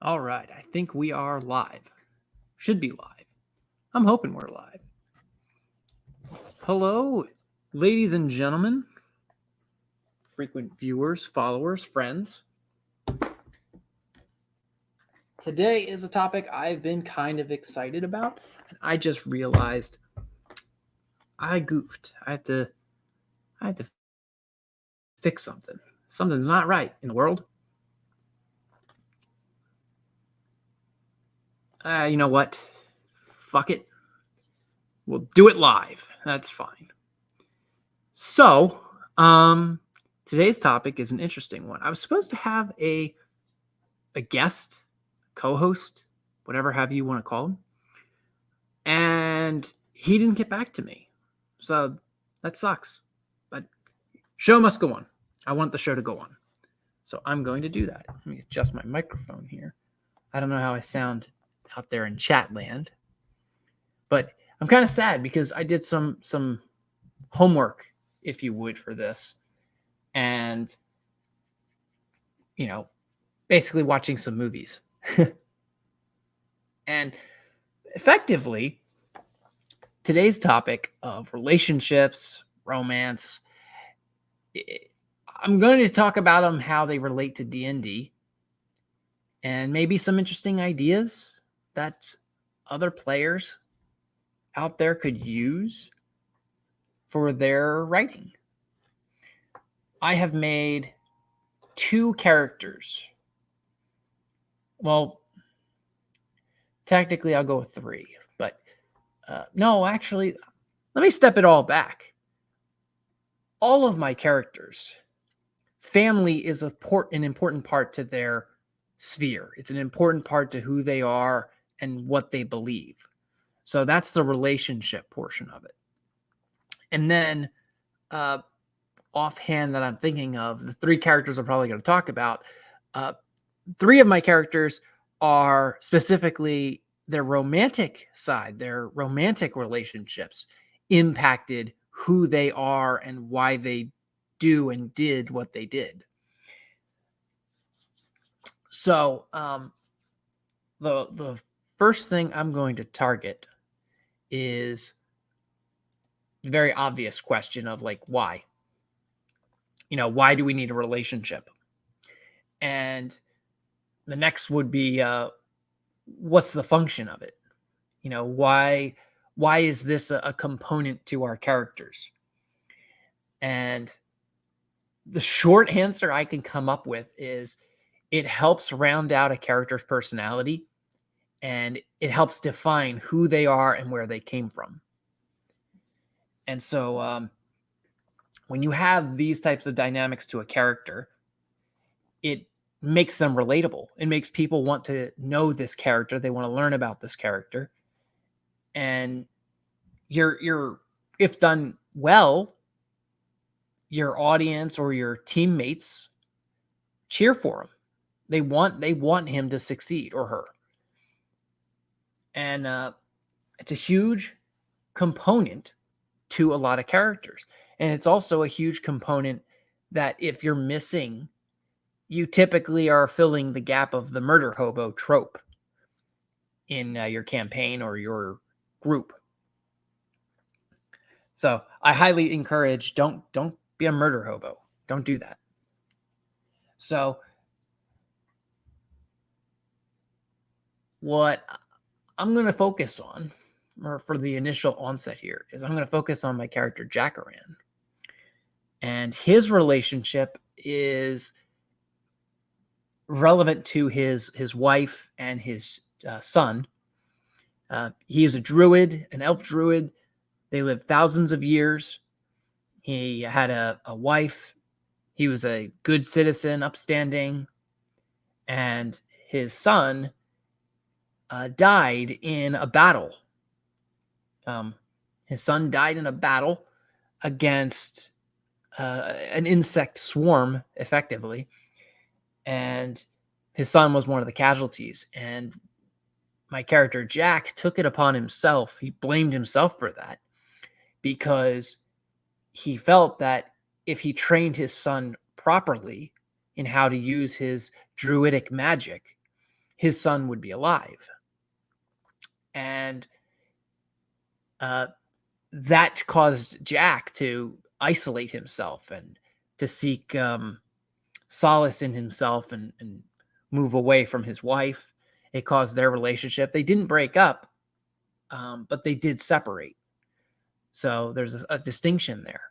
All right, I think we are live. Should be live. I'm hoping we're live. Hello, ladies and gentlemen, frequent viewers, followers, friends. Today is a topic I've been kind of excited about, and I just realized I goofed. I have to fix something. Something's not right in the world. You know what? Fuck it. We'll do it live. That's fine. So, today's topic is an interesting one. I was supposed to have a guest, co-host, whatever have you want to call him, and he didn't get back to me. So that sucks. But show must go on. I want the show to go on. So I'm going to do that. Let me adjust my microphone here. I don't know how I sound out there in chat land, but I'm kind of sad because I did some homework, if you would, for this, and basically watching some movies. And effectively, today's topic of relationships, romance, I'm going to talk about them, how they relate to D&D, and maybe some interesting ideas that other players out there could use for their writing. I have made 2 characters. Well, technically I'll go with 3, but no, actually, let me step it all back. All of my characters, family is an important part to their sphere. It's an important part to who they are and what they believe. So that's the relationship portion of it. And then offhand that I'm thinking of, the 3 characters I'm probably going to talk about, 3 of my characters are specifically their romantic side, their romantic relationships impacted who they are and why they do and did what they did. So the first thing I'm going to target is the very obvious question of why? Why do we need a relationship? And the next would be what's the function of it? Why is this a component to our characters? And the short answer I can come up with is it helps round out a character's personality, and it helps define who they are and where they came from. And so when you have these types of dynamics to a character, it makes them relatable. It makes people want to know this character. They want to learn about this character. And you're if done well, your audience or your teammates cheer for him. They want him to succeed, or her. And it's a huge component to a lot of characters. And it's also a huge component that if you're missing, you typically are filling the gap of the murder hobo trope in your campaign or your group. So I highly encourage, don't be a murder hobo. Don't do that. So what I'm going to focus on, or for the initial onset here, is I'm going to focus on my character Jackaran. And his relationship is relevant to his wife and his son. He is a druid, an elf druid. They lived thousands of years. He had a wife. He was a good citizen, upstanding. And his son died in a battle. His son died in a battle against an insect swarm, effectively. And his son was one of the casualties. And my character, Jack, took it upon himself. He blamed himself for that because he felt that if he trained his son properly in how to use his druidic magic, his son would be alive. And that caused Jack to isolate himself and to seek solace in himself and move away from his wife. It caused their relationship. They didn't break up, but they did separate. So there's a distinction there.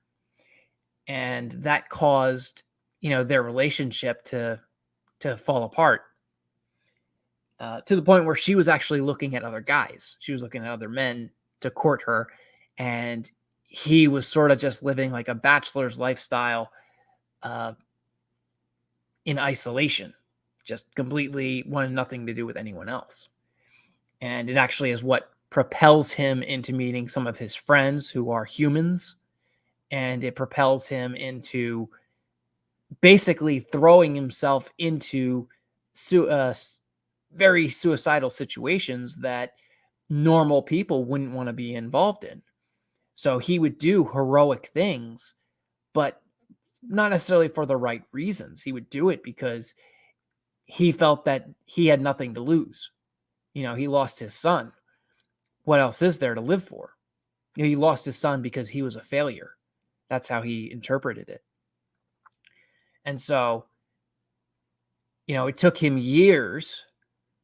And that caused, their relationship to fall apart, to the point where she was actually looking at other guys. She was looking at other men to court her. And he was sort of just living like a bachelor's lifestyle, in isolation, just completely wanted nothing to do with anyone else. And it actually is what propels him into meeting some of his friends who are humans. And it propels him into basically throwing himself into very suicidal situations that normal people wouldn't want to be involved in. So he would do heroic things, but not necessarily for the right reasons. He would do it because he felt that he had nothing to lose. He lost his son. What else is there to live for? He lost his son because he was a failure. That's how he interpreted it. And so, it took him years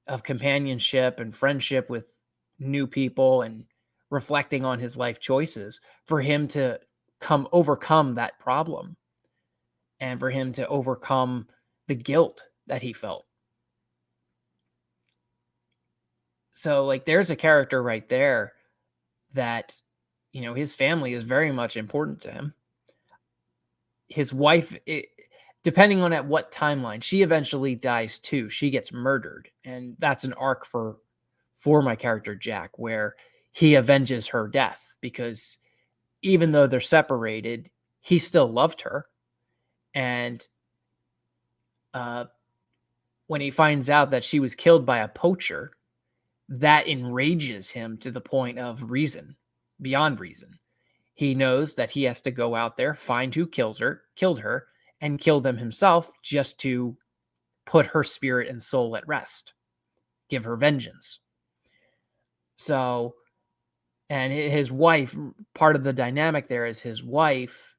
of companionship and friendship with new people and reflecting on his life choices for him to overcome that problem and for him to overcome the guilt that he felt. So, like, there's a character right there that, his family is very much important to him. His wife, depending on at what timeline, she eventually dies too. She gets murdered. And that's an arc for my character, Jack, where he avenges her death, because even though they're separated, he still loved her. And when he finds out that she was killed by a poacher, that enrages him to the point of reason, beyond reason. He knows that he has to go out there, find who killed her, and kill them himself just to put her spirit and soul at rest, give her vengeance. So, and his wife, part of the dynamic there is his wife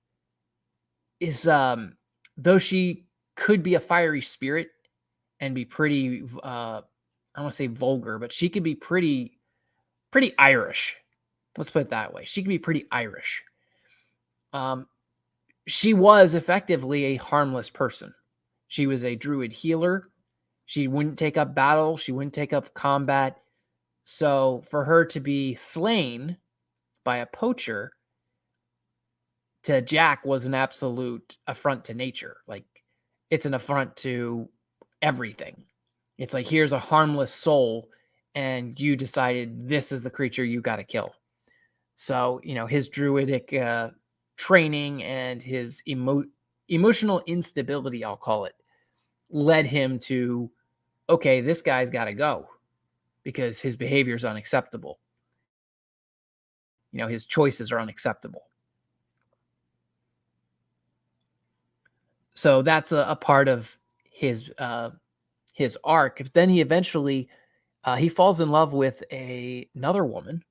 is, though she could be a fiery spirit and be pretty, I want to say vulgar, but she could be pretty Irish. Let's put it that way. She could be pretty Irish. She was effectively a harmless person. She was a druid healer. She wouldn't take up battle. She wouldn't take up combat. So for her to be slain by a poacher, to Jack, was an absolute affront to nature. Like, it's an affront to everything. It's like, here's a harmless soul, and you decided this is the creature you got to kill. So, his druidic training and his emotional instability, I'll call it, led him to, okay, this guy's got to go because his behavior is unacceptable. His choices are unacceptable. So that's a part of his arc. But then he eventually he falls in love with another woman,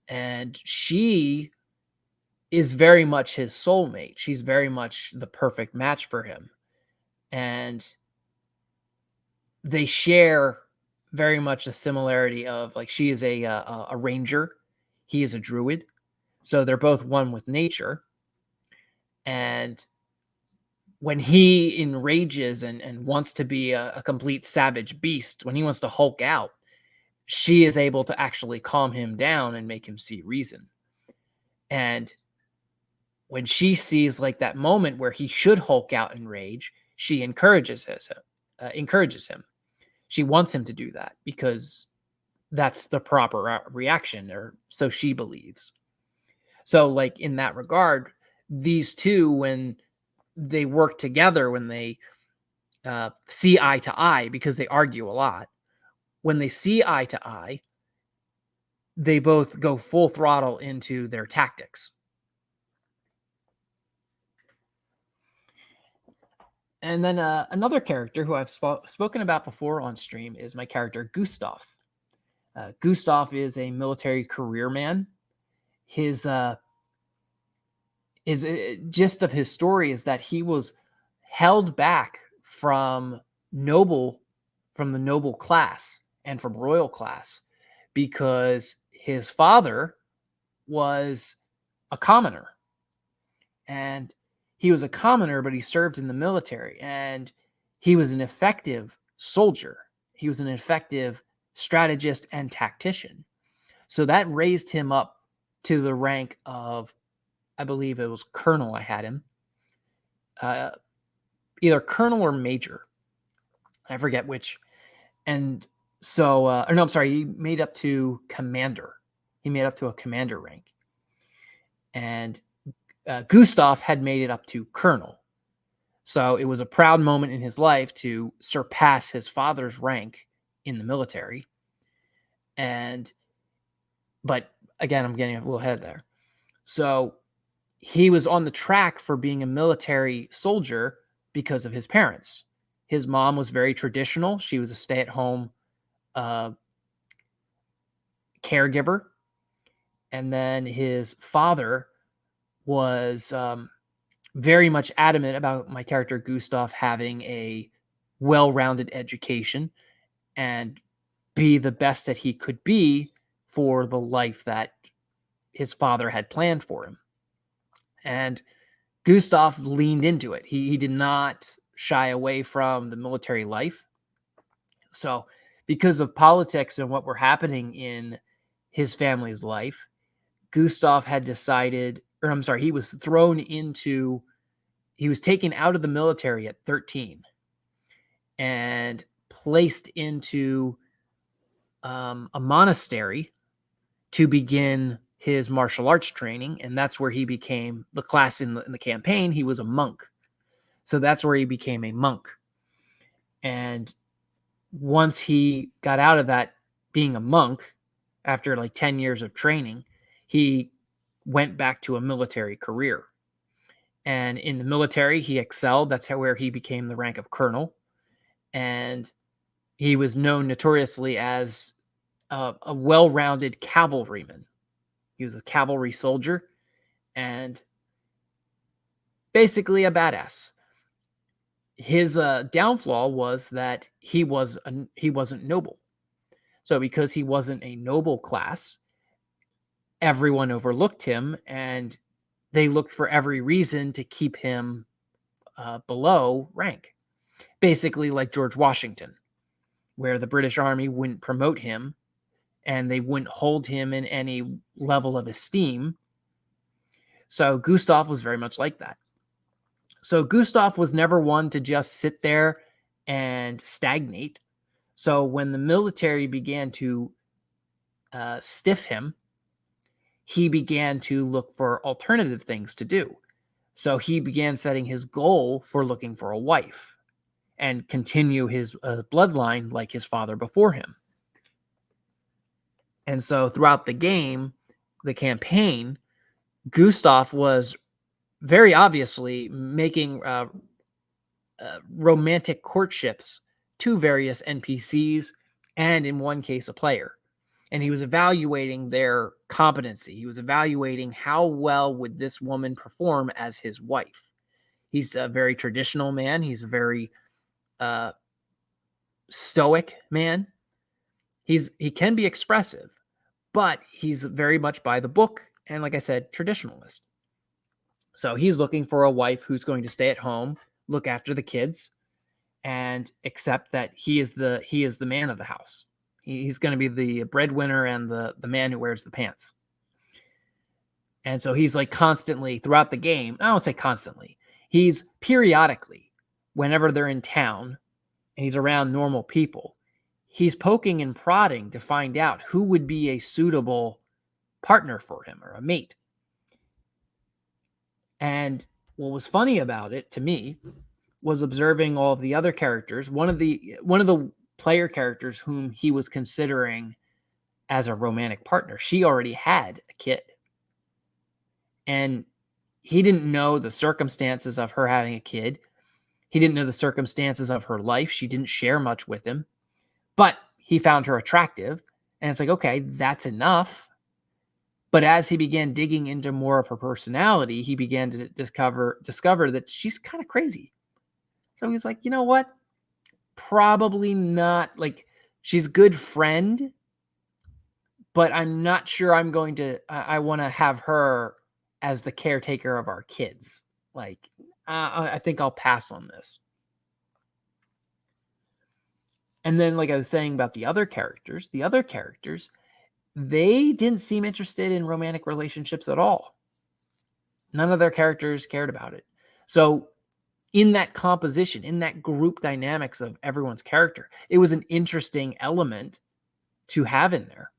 and she is very much his soulmate. She's very much the perfect match for him. And they share very much a similarity of, like, she is a ranger. He is a druid. So they're both one with nature. And when he enrages and wants to be a complete savage beast, when he wants to Hulk out, she is able to actually calm him down and make him see reason. And when she sees, like, that moment where he should Hulk out in rage, she encourages him. She wants him to do that because that's the proper reaction, or so she believes. So, like, in that regard, these two, when they work together, when they see eye to eye, because they argue a lot, when they see eye to eye, they both go full throttle into their tactics. And then another character who I've spoken about before on stream is my character Gustav. Gustav is a military career man. His gist of his story is that he was held back from the noble class and from royal class because his father was a commoner, and he was a commoner, but he served in the military, and he was an effective soldier. He was an effective strategist and tactician. So that raised him up to the rank of, I believe it was colonel. I had him either colonel or major. I forget which. And so, or no, I'm sorry, he made up to commander. He made up to a commander rank. And Gustav had made it up to colonel. So it was a proud moment in his life to surpass his father's rank in the military. But again, I'm getting a little ahead there. So he was on the track for being a military soldier because of his parents. His mom was very traditional. She was a stay-at-home caregiver. And then his father was very much adamant about my character Gustav having a well-rounded education and be the best that he could be for the life that his father had planned for him. And Gustav leaned into it. He did not shy away from the military life. So because of politics and what were happening in his family's life, Gustav had decided, or I'm sorry, he was taken out of the military at 13 and placed into a monastery to begin his martial arts training. And that's where he became the class in the campaign. He was a monk. So that's where he became a monk. And once he got out of that being a monk, after like 10 years of training, he went back to a military career. And in the military, he excelled. That's where he became the rank of colonel. And he was known notoriously as a well-rounded cavalryman. He was a cavalry soldier and basically a badass. His downfall was that he wasn't noble. So because he wasn't a noble class, everyone overlooked him, and they looked for every reason to keep him below rank. Basically like George Washington, where the British Army wouldn't promote him and they wouldn't hold him in any level of esteem. So Gustav was very much like that. So Gustav was never one to just sit there and stagnate. So when the military began to stiff him, he began to look for alternative things to do. So he began setting his goal for looking for a wife and continue his bloodline like his father before him. And so throughout the game, the campaign, Gustav was very obviously making romantic courtships to various NPCs and, in one case, a player. And he was evaluating their competency. He was evaluating how well would this woman perform as his wife. He's a very traditional man. He's a very stoic man. He can be expressive, but he's very much by the book and, like I said, traditionalist. So he's looking for a wife who's going to stay at home, look after the kids, and accept that he is the man of the house. He's going to be the breadwinner and the man who wears the pants. And so he's like constantly throughout the game. I don't say constantly. He's periodically, whenever they're in town and he's around normal people, he's poking and prodding to find out who would be a suitable partner for him or a mate. And what was funny about it to me was observing all of the other characters. One of the player characters whom he was considering as a romantic partner, she already had a kid. And he didn't know the circumstances of her having a kid. He didn't know the circumstances of her life. She didn't share much with him, but he found her attractive. And it's like, okay, that's enough. But as he began digging into more of her personality, he began to discover that she's kind of crazy. So he's like, you know what? Probably not. Like, she's a good friend, but I'm not sure I'm going to, I want to have her as the caretaker of our kids. Like, I think I'll pass on this. And then, like I was saying about the other characters, they didn't seem interested in romantic relationships at all. None of their characters cared about it. So in that composition, in that group dynamics of everyone's character, it was an interesting element to have in there.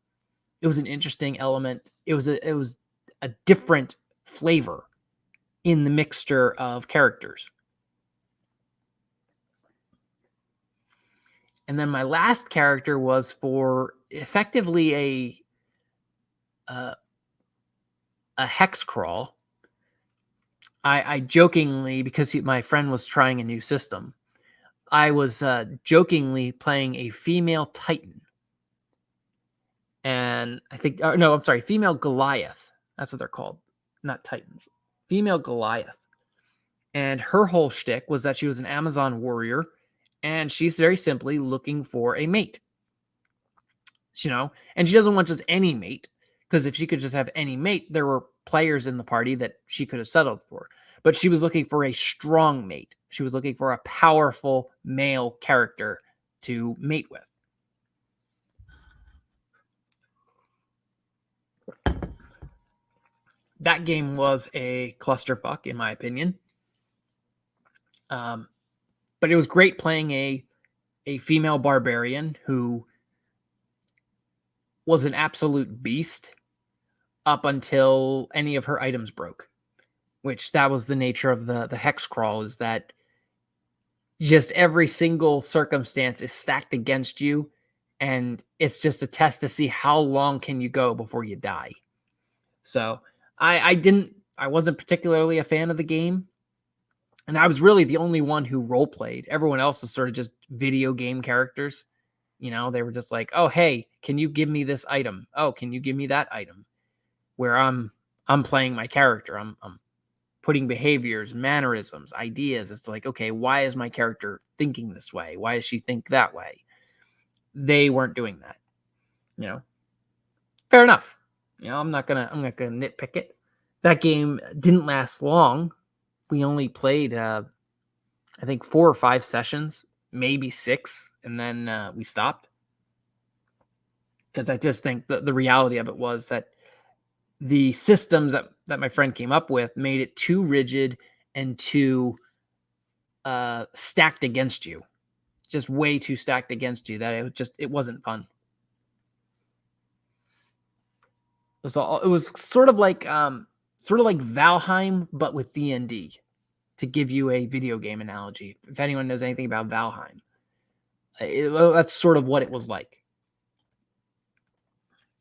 It was an interesting element. It was a different flavor in the mixture of characters. And then my last character was for effectively a hex crawl. I jokingly, because my friend was trying a new system, I was jokingly playing a female Titan. And I think, no, I'm sorry, female Goliath. That's what they're called. Not Titans. Female Goliath. And her whole shtick was that she was an Amazon warrior, and she's very simply looking for a mate. And she doesn't want just any mate, because if she could just have any mate, there were players in the party that she could have settled for. But she was looking for a strong mate. She was looking for a powerful male character to mate with. That game was a clusterfuck, in my opinion. But it was great playing a female barbarian who was an absolute beast up until any of her items broke, which that was the nature of the hex crawl, is that just every single circumstance is stacked against you, and it's just a test to see how long can you go before you die. So I wasn't particularly a fan of the game, and I was really the only one who role played. Everyone else was sort of just video game characters. They were just like, oh, hey, can you give me this item? Oh, can you give me that item? Where I'm playing my character. I'm putting behaviors, mannerisms, ideas. It's like, okay, why is my character thinking this way? Why does she think that way? They weren't doing that. Fair enough. I'm not gonna nitpick it. That game didn't last long. We only played, I think 4 or 5 sessions, maybe 6, and then we stopped. Because I just think the reality of it was that the systems that my friend came up with made it too rigid and too stacked against you. Just way too stacked against you that it wasn't fun. It was sort of like Valheim, but with D&D, to give you a video game analogy. If anyone knows anything about Valheim, that's sort of what it was like.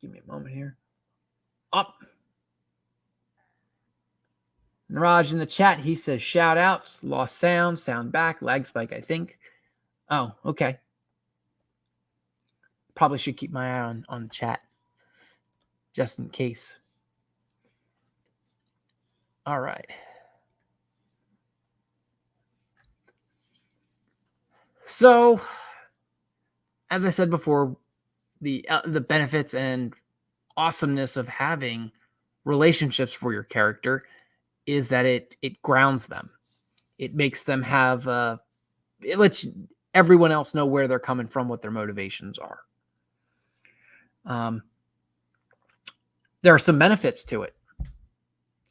Give me a moment here. Up. Niraj in the chat, he says, shout out, lost sound back, lag spike, I think. Oh, okay. Probably should keep my eye on chat, just in case. All right. So, as I said before, the benefits and awesomeness of having relationships for your character is that it grounds them. It makes them have it lets everyone else know where they're coming from, what their motivations are. There are some benefits to it.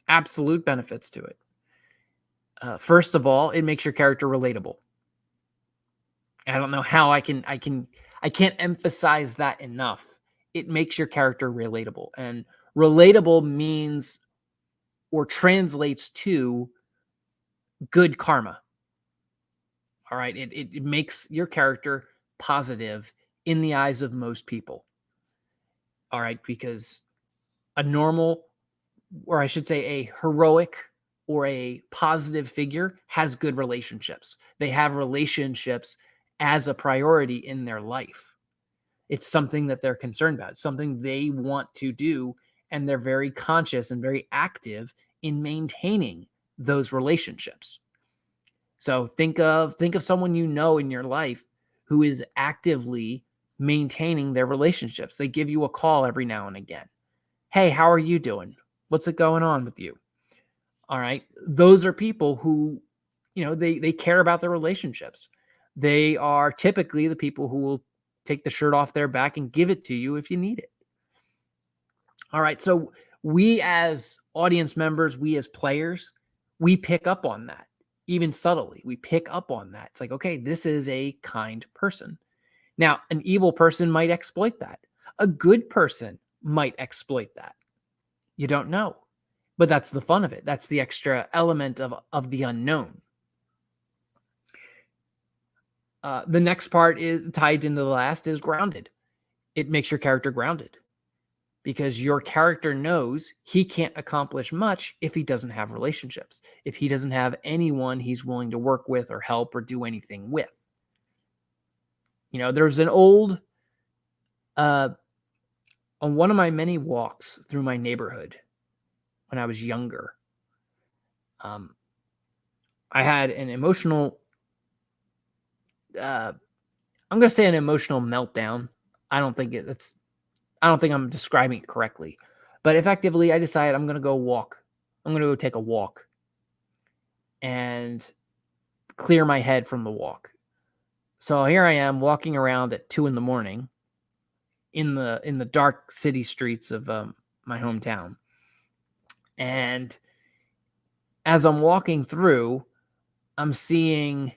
Absolute benefits to it. First of all, it makes your character relatable. I don't know how I can't emphasize that enough. It makes your character relatable, and relatable means or translates to good karma. All right. It makes your character positive in the eyes of most people. All right. Because a normal, or I should say a heroic or a positive figure has good relationships. They have relationships as a priority in their life. It's something that they're concerned about. It's something they want to do, and they're very conscious and very active in maintaining those relationships. So think of someone you know in your life who is actively maintaining their relationships. They give you a call every now and again. Hey, how are you doing? What's it going on with you? All right. Those are people who, they care about their relationships. They are typically the people who will take the shirt off their back and give it to you if you need it. All right. So we as audience members, we as players, we pick up on that, even subtly. We pick up on that. It's like, okay, this is a kind person. Now, an evil person might exploit that. A good person might exploit that. You don't know. But that's the fun of it. That's the extra element of the unknown. The next part is tied into the last is grounded. It makes your character grounded because your character knows he can't accomplish much if he doesn't have relationships, if he doesn't have anyone he's willing to work with or help or do anything with. There's an old, on one of my many walks through my neighborhood when I was younger, I had an emotional, I'm going to say an emotional meltdown. I don't think I'm describing it correctly, but effectively I decided I'm going to go walk. I'm going to go take a walk and clear my head from the walk. So here I am walking around at 2 a.m. in the dark city streets of my hometown. And as I'm walking through, I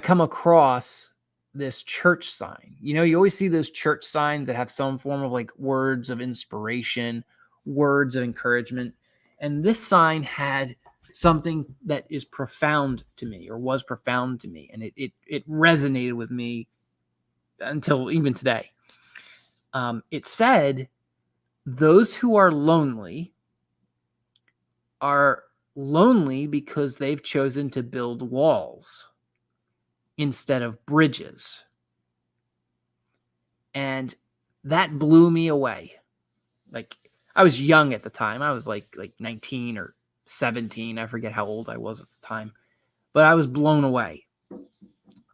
come across this church sign. You always see those church signs that have some form of like words of inspiration, words of encouragement. And this sign had something that is profound to me, or was profound to me. And it resonated with me until even today. It said, those who are lonely because they've chosen to build walls instead of bridges. And that blew me away. Like, I was young at the time. I was like 19 or 17. I forget how old I was at the time. But I was blown away.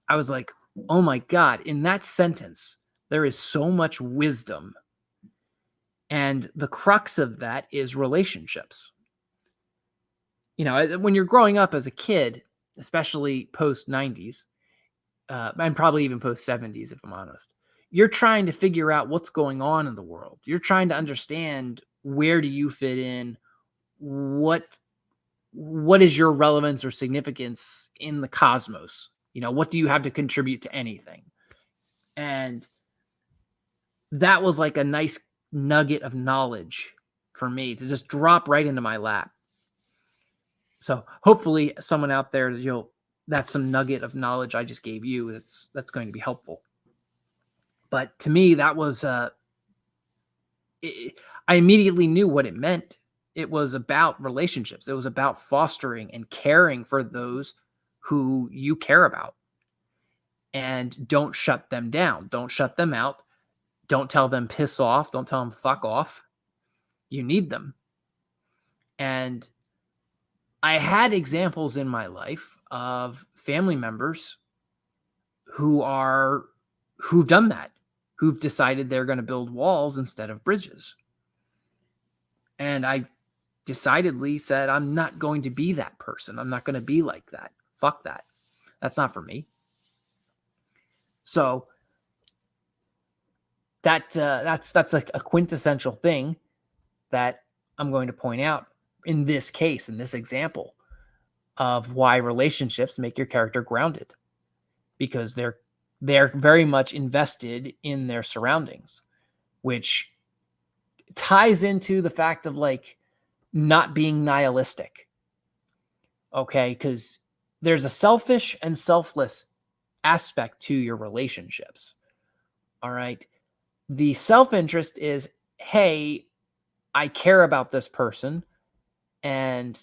I was like, oh my God, in that sentence, there is so much wisdom. And the crux of that is relationships. When you're growing up as a kid, especially post 90s, and probably even post 70s, if I'm honest, you're trying to figure out what's going on in the world. You're trying to understand, where do you fit in? What is your relevance or significance in the cosmos? What do you have to contribute to anything? And that was like a nice nugget of knowledge for me to just drop right into my lap. So hopefully someone out there, that's some nugget of knowledge I just gave you that's going to be helpful. But to me, that was I immediately knew what it meant. It was about relationships. It was about fostering and caring for those who you care about. And don't shut them down. Don't shut them out. Don't tell them piss off. Don't tell them fuck off. You need them. And I had examples in my life of family members who've done that, who've decided they're going to build walls instead of bridges. And I decidedly said, I'm not going to be that person. I'm not going to be like that. Fuck that. That's not for me. So that's like a quintessential thing that I'm going to point out in this case, in this example, of why relationships make your character grounded, because they're very much invested in their surroundings, which ties into the fact of like not being nihilistic. Okay, because there's a selfish and selfless aspect to your relationships. All right. The self-interest is, hey, I care about this person and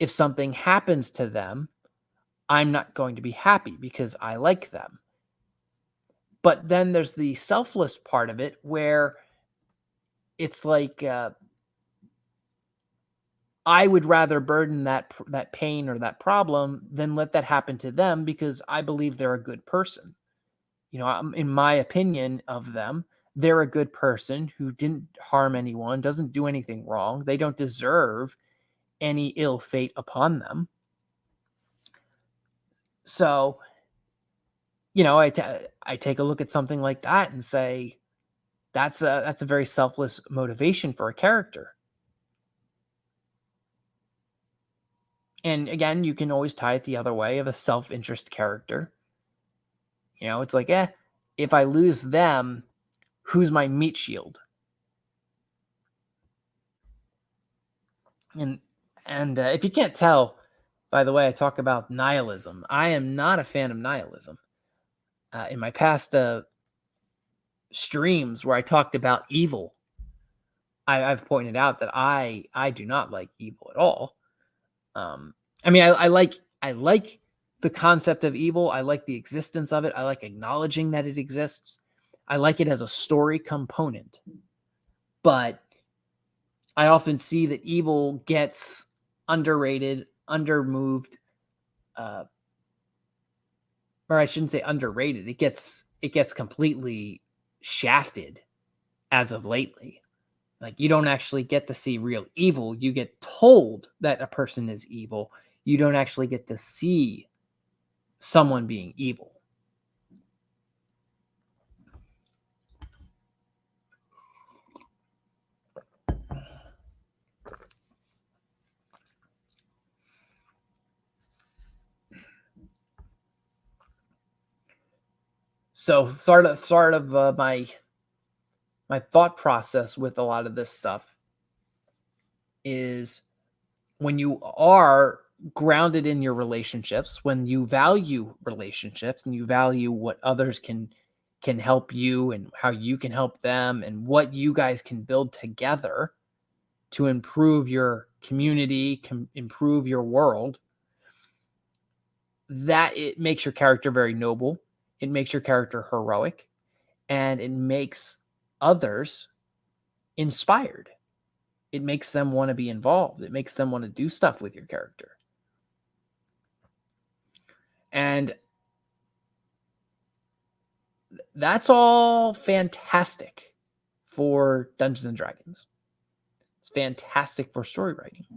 if something happens to them, I'm not going to be happy because I like them. But then there's the selfless part of it where it's like I would rather burden that pain or that problem than let that happen to them because I believe they're a good person. In my opinion of them, they're a good person who didn't harm anyone, doesn't do anything wrong. They don't deserve any ill fate upon them. So, I take a look at something like that and say that's a very selfless motivation for a character. And again, you can always tie it the other way of a self-interest character. It's like, if I lose them, who's my meat shield? And if you can't tell, by the way, I talk about nihilism. I am not a fan of nihilism. In my past streams where I talked about evil, I've pointed out that I do not like evil at all. I like the concept of evil. I like the existence of it. I like acknowledging that it exists. I like it as a story component. But I often see that evil gets underrated, undermoved, or I shouldn't say underrated. It gets completely shafted as of lately. Like, you don't actually get to see real evil. You get told that a person is evil. You don't actually get to see someone being evil. So sort of my thought process with a lot of this stuff is when you are grounded in your relationships, when you value relationships and you value what others can help you and how you can help them and what you guys can build together to improve your community, improve your world, that it makes your character very noble. It makes your character heroic, and it makes others inspired. It makes them want to be involved. It makes them want to do stuff with your character. And that's all fantastic for Dungeons and Dragons. It's fantastic for story writing.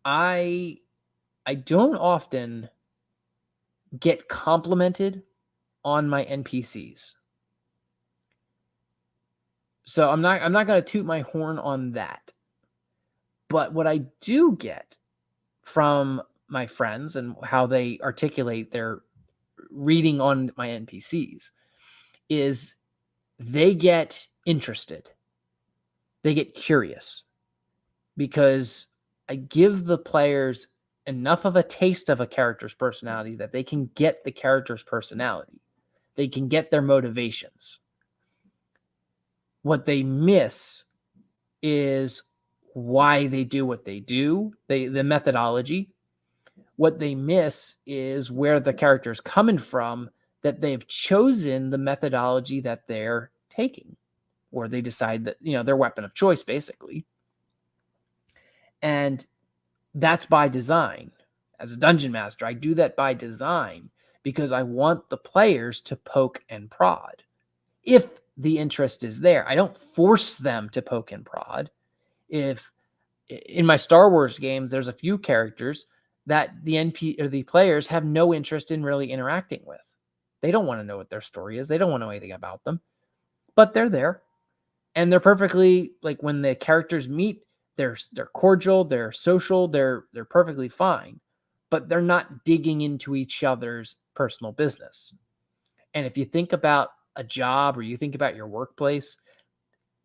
I don't often get complimented on my NPCs. So I'm not going to toot my horn on that. But what I do get from my friends and how they articulate their reading on my NPCs is they get interested. They get curious because I give the players enough of a taste of a character's personality that they can get the character's personality. They can get their motivations. What they miss is why they do what they do, the methodology. What they miss is where the character is coming from, that they've chosen the methodology that they're taking, or they decide that, their weapon of choice, basically. And that's by design. As a dungeon master, I do that by design because I want the players to poke and prod. If the interest is there, I don't force them to poke and prod. If in my Star Wars game, there's a few characters that the NP or the players have no interest in really interacting with. They don't want to know what their story is. They don't want to know anything about them, but they're there, and they're perfectly, like, when the characters meet, they're cordial, they're social, they're perfectly fine, but they're not digging into each other's personal business. And if you think about a job or you think about your workplace,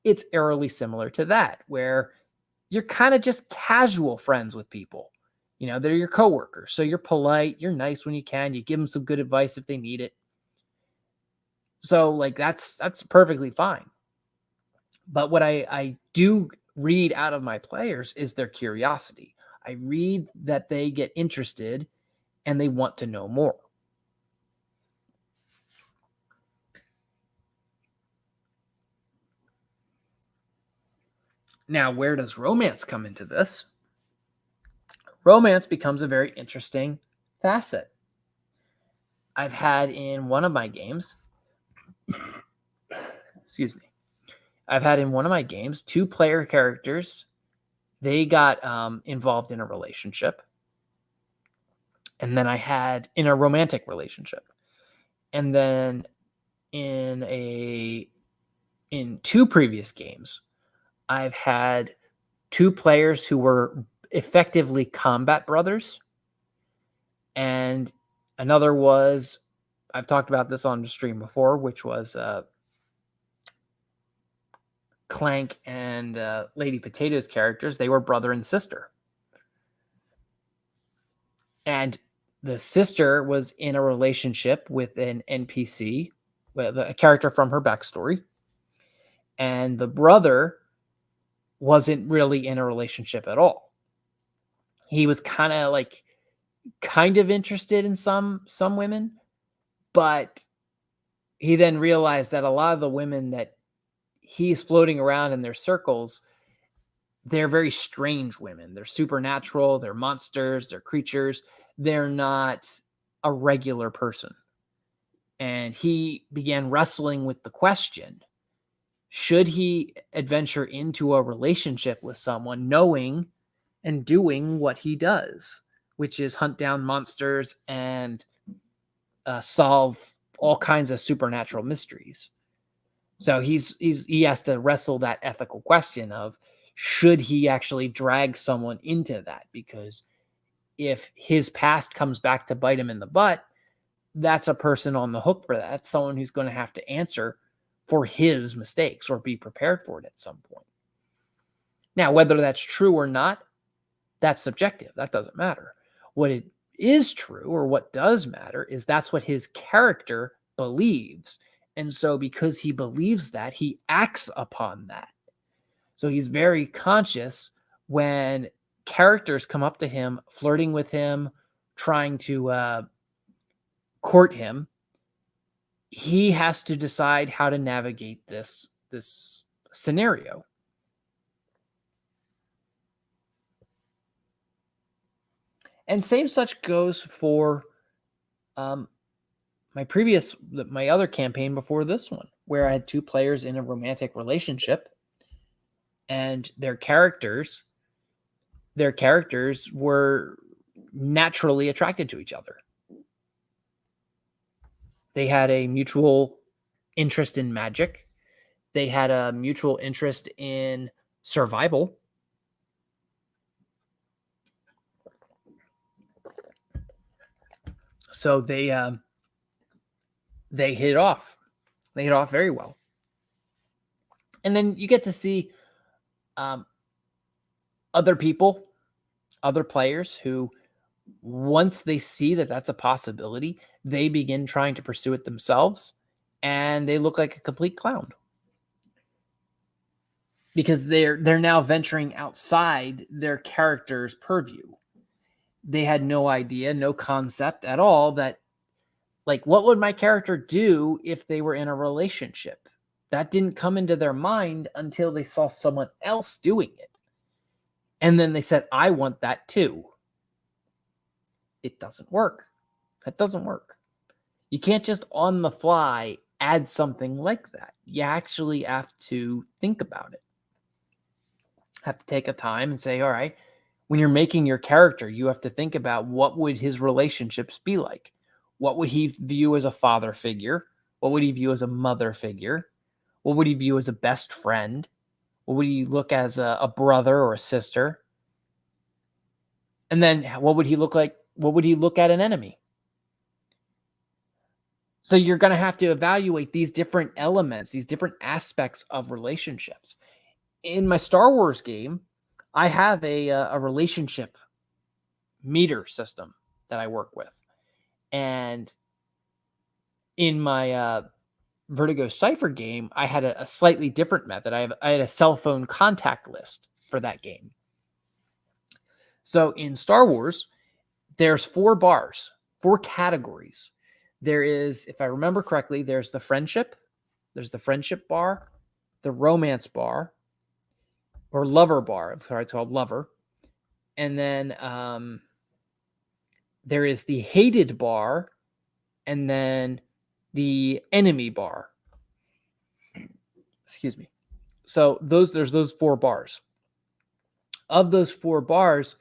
it's eerily similar to that, where you're kind of just casual friends with people. They're your coworkers. So you're polite, you're nice when you can, you give them some good advice if they need it. So, like, that's perfectly fine. But what I do read out of my players is their curiosity. I read that they get interested and they want to know more. Now, where does romance come into this? Romance becomes a very interesting facet. I've had in one of my games, excuse me, I've had in one of my games 2-player characters. They got involved in a relationship. And then I had in a romantic relationship. And then in 2 previous games, I've had 2 players who were effectively combat brothers. And another was, I've talked about this on the stream before, which was Clank and Lady Potato's characters. They were brother and sister. And the sister was in a relationship with an NPC, with a character from her backstory. And the brother wasn't really in a relationship at all. He was kind of interested in some women, but he then realized that a lot of the women that he's floating around in their circles, they're very strange women. They're supernatural, they're monsters, they're creatures. They're not a regular person. And he began wrestling with the question, should he adventure into a relationship with someone knowing and doing what he does, which is hunt down monsters and solve all kinds of supernatural mysteries? So he has to wrestle that ethical question of, should he actually drag someone into that? Because if his past comes back to bite him in the butt, that's a person on the hook for that. That's someone who's going to have to answer for his mistakes or be prepared for it at some point. Now, whether that's true or not, that's subjective. That doesn't matter. What it is true, or what does matter, is that's what his character believes. And so because he believes that, he acts upon that. So he's very conscious when characters come up to him, flirting with him, trying to court him. He has to decide how to navigate this scenario. And same such goes for my other campaign before this one, where I had 2 players in a romantic relationship, and their characters were naturally attracted to each other. They had a mutual interest in magic. They had a mutual interest in survival. So they hit it off. They hit it off very well. And then you get to see other people, other players who, once they see that that's a possibility, they begin trying to pursue it themselves, and they look like a complete clown because they're now venturing outside their character's purview. They had no idea, no concept at all that, like, what would my character do if they were in a relationship? That didn't come into their mind until they saw someone else doing it. And then they said, I want that too. It doesn't work. That doesn't work. You can't just on the fly add something like that. You actually have to think about it. Have to take a time and say, all right, when you're making your character, you have to think about, what would his relationships be like? What would he view as a father figure? What would he view as a mother figure? What would he view as a best friend? What would he look as a brother or a sister? And then what would he look like? What would he look at an enemy? So you're going to have to evaluate these different elements, these different aspects of relationships. In my Star Wars game, I have a relationship meter system that I work with. And in my Vertigo Cypher game, I had a slightly different method. I had a cell phone contact list for that game. So in Star Wars, there's 4 bars, 4 categories. There is, if I remember correctly, there's the friendship bar, the romance bar, or lover bar. I'm sorry, it's called lover. And then there is the hated bar, and then the enemy bar. Excuse me. So there's those 4 bars. Of those 4 bars,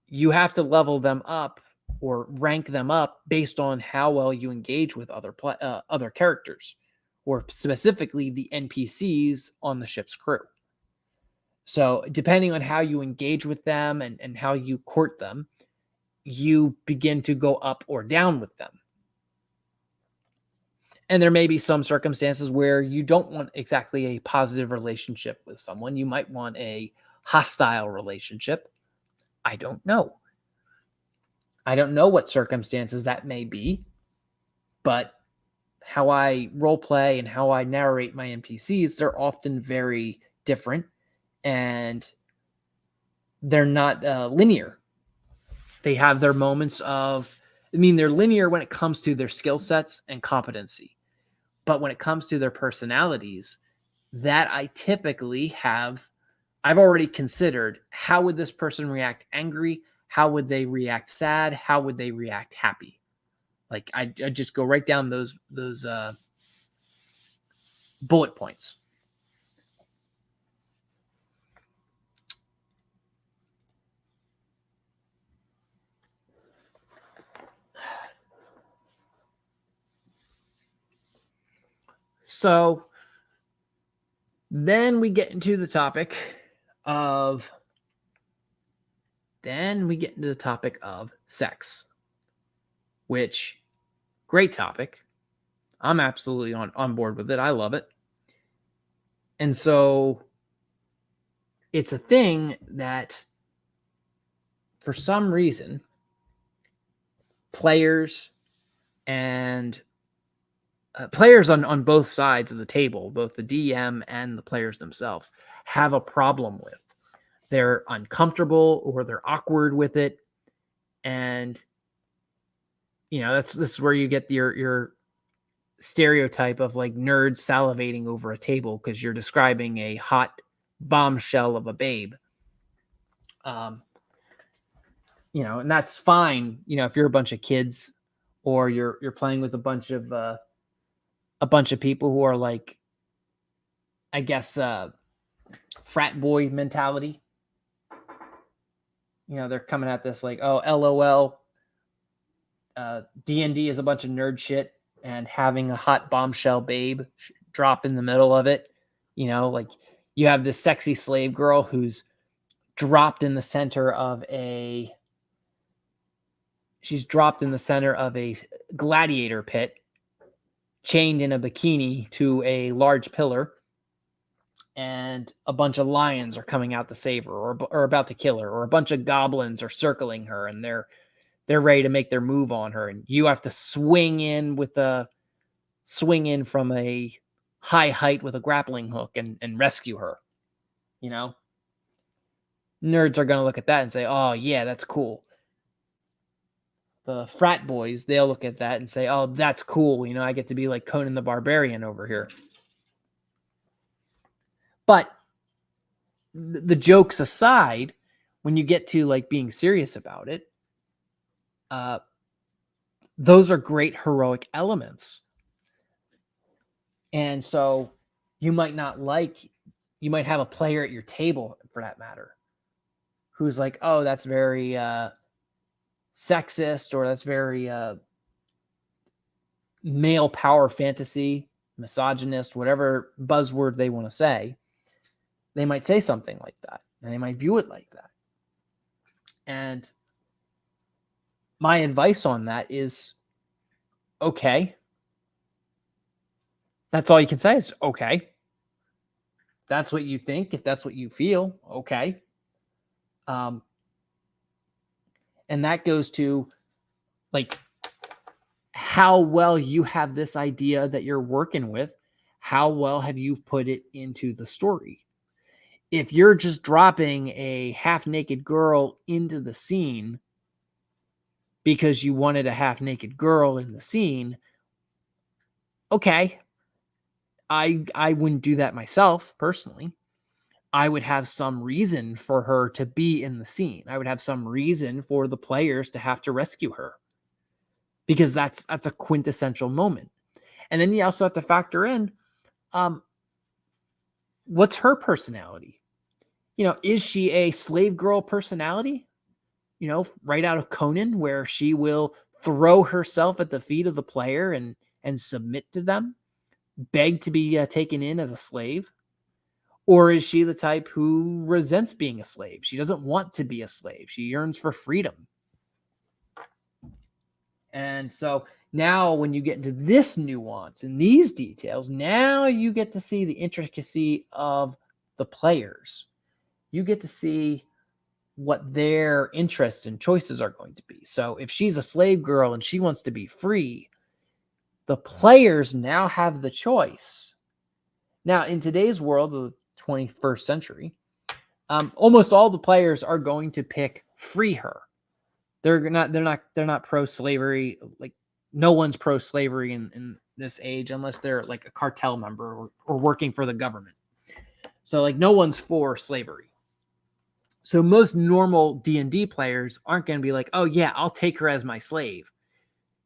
you have to level them up or rank them up based on how well you engage with other characters, or specifically the NPCs on the ship's crew. So depending on how you engage with them and how you court them, you begin to go up or down with them. And there may be some circumstances where you don't want exactly a positive relationship with someone. You might want a hostile relationship. I don't know. I don't know what circumstances that may be, but how I role play and how I narrate my NPCs, they're often very different, and they're not linear. They have their moments of, they're linear when it comes to their skill sets and competency. But when it comes to their personalities, that I typically have, I've already considered, how would this person react angry? How would they react sad? How would they react happy? Like I just go right down those bullet points. So then we get into the topic of sex, which, great topic. I'm absolutely on board with it. I love it. And so it's a thing that, for some reason, players and players on both sides of the table, both the DM and the players themselves, have a problem with. They're uncomfortable or they're awkward with it. And, this is where you get your stereotype of like nerds salivating over a table because you're describing a hot bombshell of a babe. And that's fine, if you're a bunch of kids or you're playing with a bunch of people who are like, I guess, frat boy mentality. They're coming at this like, oh, LOL, D&D is a bunch of nerd shit, and having a hot bombshell babe drop in the middle of it, like you have this sexy slave girl who's dropped in the center of a gladiator pit, chained in a bikini to a large pillar, and a bunch of lions are coming out to save her or about to kill her, or a bunch of goblins are circling her and they're ready to make their move on her, and you have to swing in from a high height with a grappling hook and rescue her. Nerds are going to look at that and say, oh yeah, that's cool. The frat boys, they'll look at that and say, oh, that's cool. I get to be like Conan the Barbarian over here. But the jokes aside, when you get to like being serious about it, those are great heroic elements. And so you might have a player at your table, for that matter, who's like, oh, that's very sexist, or that's very male power fantasy, misogynist, whatever buzzword they want to say. They might say something like that, and they might view it like that. And my advice on that is, okay. That's all you can say is, okay. That's what you think. If that's what you feel, okay. And that goes to like how well you have this idea that you're working with. How well have you put it into the story? If you're just dropping a half-naked girl into the scene because you wanted a half-naked girl in the scene, okay, I wouldn't do that myself personally. I would have some reason for her to be in the scene. I would have some reason for the players to have to rescue her because that's a quintessential moment. And then you also have to factor in um, what's her personality? Is she a slave girl personality? Right out of Conan, where she will throw herself at the feet of the player and submit to them, beg to be taken in as a slave? Or is she the type who resents being a slave? She doesn't want to be a slave. She yearns for freedom. And so now when you get into this nuance and these details, now you get to see the intricacy of the players. You get to see what their interests and choices are going to be. So if she's a slave girl and she wants to be free, the players now have the choice. Now, in today's world, the 21st century, almost all the players are going to pick free her. They're not pro-slavery. Like, no one's pro-slavery in this age unless they're like a cartel member or working for the government. So like no one's for slavery. So most normal D&D players aren't going to be like, oh yeah, I'll take her as my slave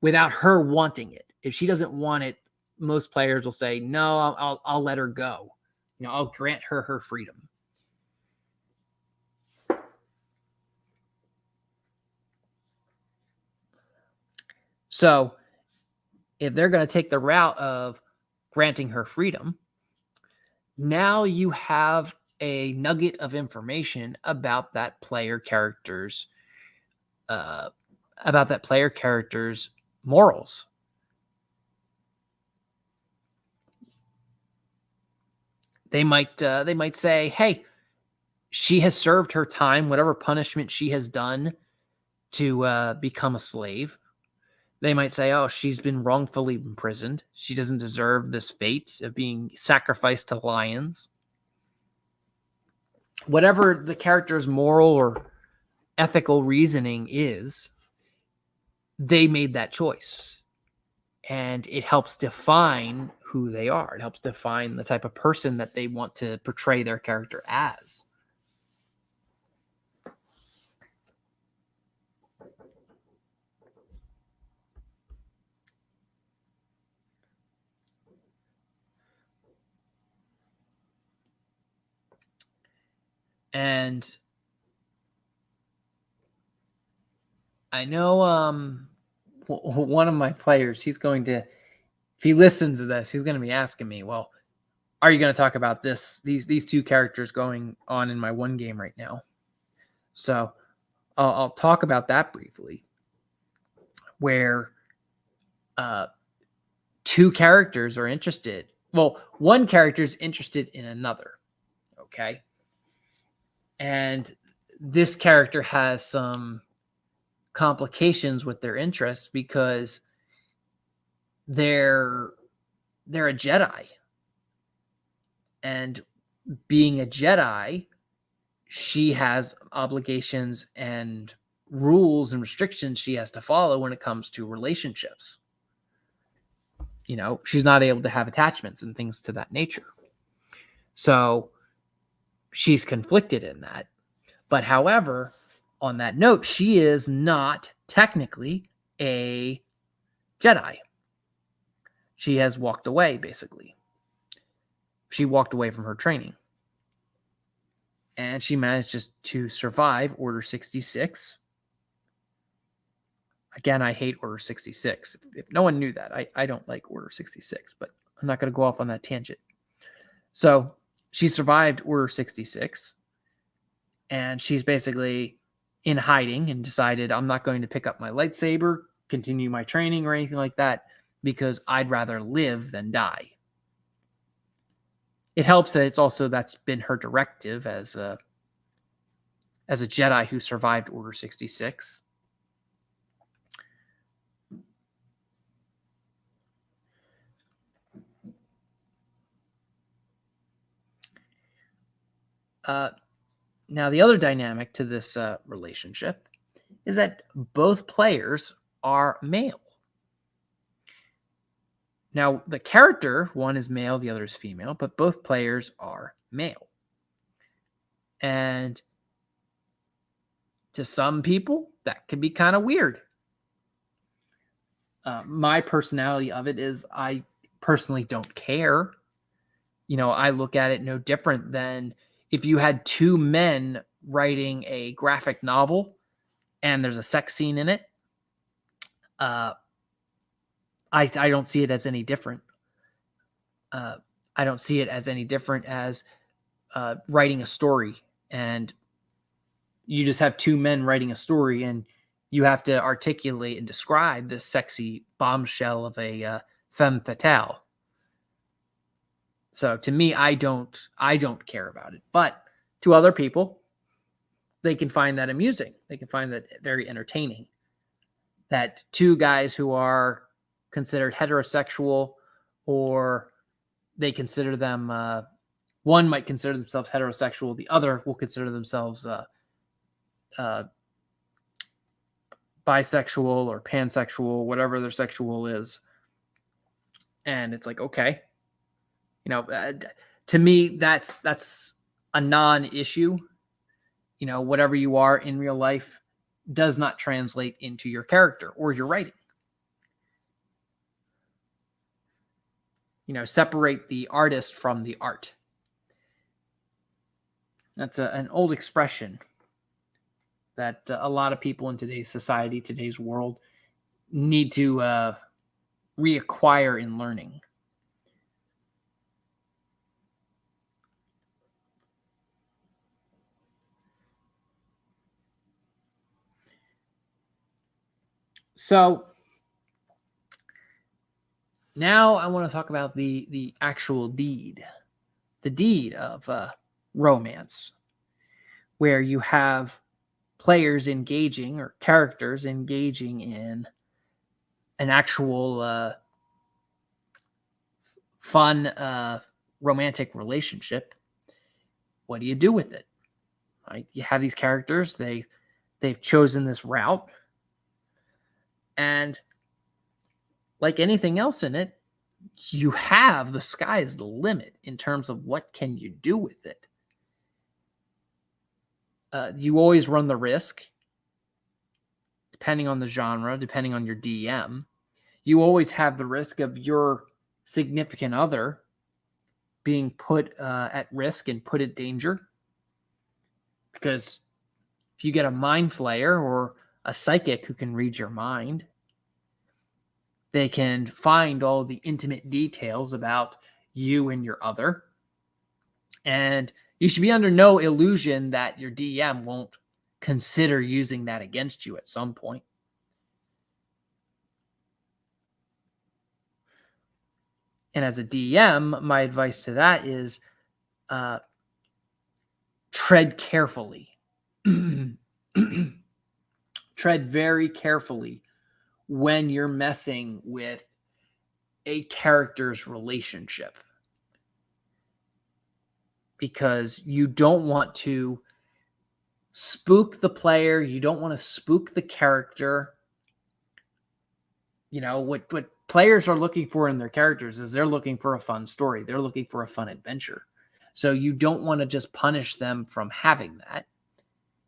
without her wanting it. If she doesn't want it, most players will say, no, I'll let her go. I'll grant her freedom. So if they're going to take the route of granting her freedom, now you have a nugget of information about that player character's morals. They might say, hey, she has served her time, whatever punishment she has done to become a slave. They might say, oh, she's been wrongfully imprisoned. She doesn't deserve this fate of being sacrificed to lions. Whatever the character's moral or ethical reasoning is, they made that choice. And it helps define who they are. It helps define the type of person that they want to portray their character as. And I know one of my players, if he listens to this, he's going to be asking me, well, are you going to talk about these two characters going on in my one game right now? So I'll talk about that briefly, where two characters are interested. Well, one character is interested in another. Okay. And this character has some complications with their interests because they're a Jedi. And being a Jedi, she has obligations and rules and restrictions she has to follow when it comes to relationships. She's not able to have attachments and things to that nature. So she's conflicted in that. But however, on that note, she is not technically a Jedi. She has walked away, basically. She walked away from her training. And she managed to survive Order 66. Again, I hate Order 66. If no one knew that, I don't like Order 66, but I'm not going to go off on that tangent. So she survived Order 66, and she's basically in hiding and decided, I'm not going to pick up my lightsaber, continue my training or anything like that, because I'd rather live than die. It helps that that's been her directive as a Jedi who survived Order 66. Now, the other dynamic to this relationship is that both players are male. Now, the character, one is male, the other is female, but both players are male. And to some people, that can be kind of weird. My personality of it is I personally don't care. I look at it no different than if you had two men writing a graphic novel and there's a sex scene in it. I don't see it as any different. I don't see it as any different as writing a story, and you just have two men writing a story, and you have to articulate and describe this sexy bombshell of a femme fatale. So to me, I don't care about it. But to other people, they can find that amusing. They can find that very entertaining. That two guys who are considered heterosexual, or they consider them, one might consider themselves heterosexual, the other will consider themselves bisexual or pansexual, whatever their sexual is. And it's like, okay, to me, that's a non-issue. Whatever you are in real life does not translate into your character or your writing. Separate the artist from the art. That's an old expression that a lot of people in today's society, today's world, need to reacquire in learning. So now I want to talk about the actual deed, the deed of romance, where you have players engaging or characters engaging in an actual fun romantic relationship. What do you do with it? Right? You have these characters, they've chosen this route, and like anything else in it, you have the sky is the limit in terms of what can you do with it. You always run the risk, depending on the genre, depending on your DM, you always have the risk of your significant other being put at risk and put at danger. Because if you get a mind flayer or a psychic who can read your mind, they can find all the intimate details about you and your other. And you should be under no illusion that your DM won't consider using that against you at some point. And as a DM, my advice to that is tread carefully. Tread very carefully when you're messing with a character's relationship, because you don't want to spook the player. You don't want to spook the character. What players are looking for in their characters is they're looking for a fun story. They're looking for a fun adventure. So you don't want to just punish them from having that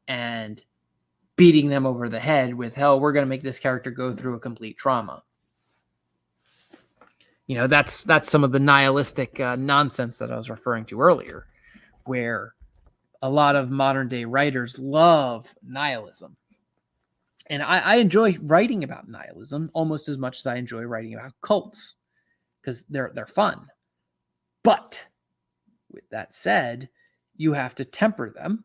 and beating them over the head with, hell, we're going to make this character go through a complete trauma. That's some of the nihilistic nonsense that I was referring to earlier, where a lot of modern day writers love nihilism. And I enjoy writing about nihilism almost as much as I enjoy writing about cults, because they're fun. But with that said, you have to temper them,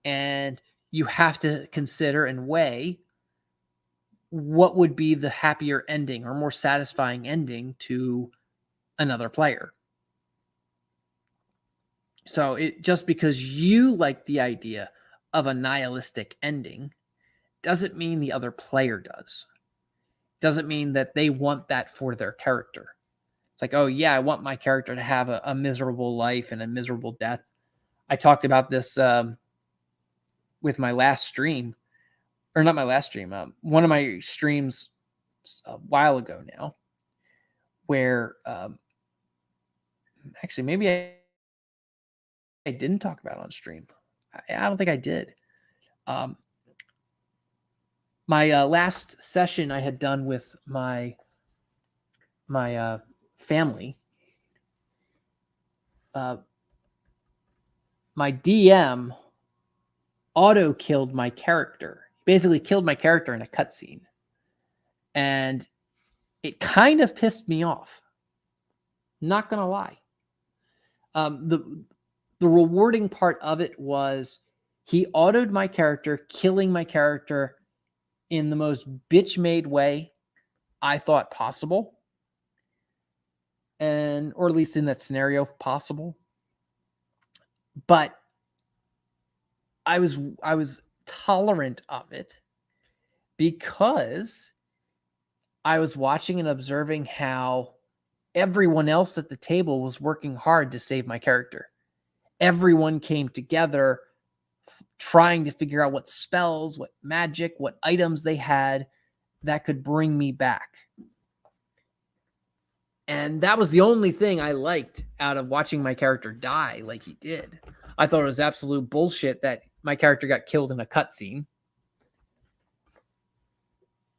and you have to consider and weigh what would be the happier ending or more satisfying ending to another player. So just because you like the idea of a nihilistic ending doesn't mean the other player does. Doesn't mean that they want that for their character. It's like, oh yeah, I want my character to have a miserable life and a miserable death. I talked about this with my last stream, or not my last stream, one of my streams a while ago now, where actually maybe I didn't talk about it on stream. I don't think I did. My last session I had done with my family, my DM auto killed my character. Basically killed my character in a cutscene. And it kind of pissed me off. Not gonna lie. The rewarding part of it was he autoed my character, killing my character in the most bitch-made way I thought possible. Or at least in that scenario possible. But I was tolerant of it because I was watching and observing how everyone else at the table was working hard to save my character. Everyone came together trying to figure out what spells, what magic, what items they had that could bring me back. And that was the only thing I liked out of watching my character die like he did. I thought it was absolute bullshit that my character got killed in a cutscene.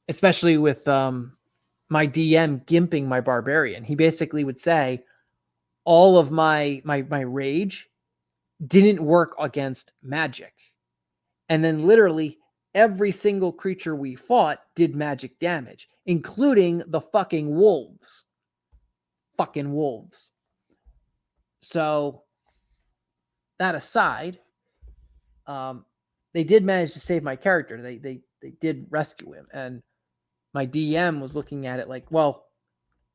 Especially with my DM gimping my barbarian. He basically would say all of my rage didn't work against magic. And then literally every single creature we fought did magic damage, including the fucking wolves. Fucking wolves. So that aside, they did manage to save my character. They did rescue him. And my DM was looking at it like, well,